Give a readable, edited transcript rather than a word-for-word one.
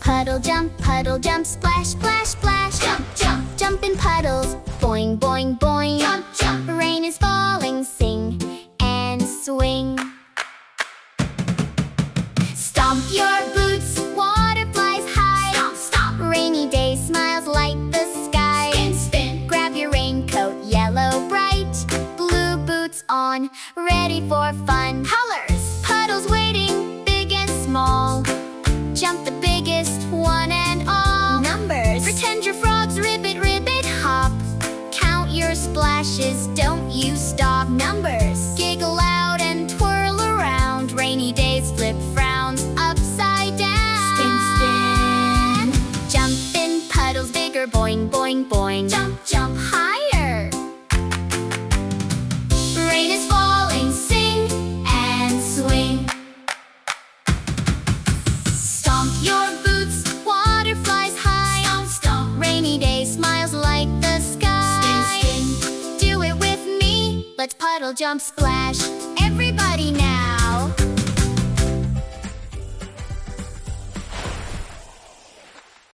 puddle jump, splash, splash, splash. Jump, jump. Jump in puddles, boing, boing, boing. Jump, jump. Rain is falling, sing and swing. Stomp your boots, water flies high. Stomp, stomp. Rainy day smiles light the sky. Spin, spin. Grab your raincoat, yellow bright. Blue boots on, ready for fun. Colors. Puddles waiting, big and small. Jump the biggest one and all. Numbers. Pretend you're frogs, ribbit, ribbit, hop. Count your splashes, don't you stop. Numbers. Giggle loud and twirl around. Rainy days flip frowns upside down. Spin, spin. Jump in puddles, bigger, boing, boing, boing. Jump, jump. Higher. Rain is falling, sing and swing. Stomp your boots, water flies high. Stomp, stomp. Rainy day smiles light the sky. Spin, spin. Do it with me, let's puddle jump splash.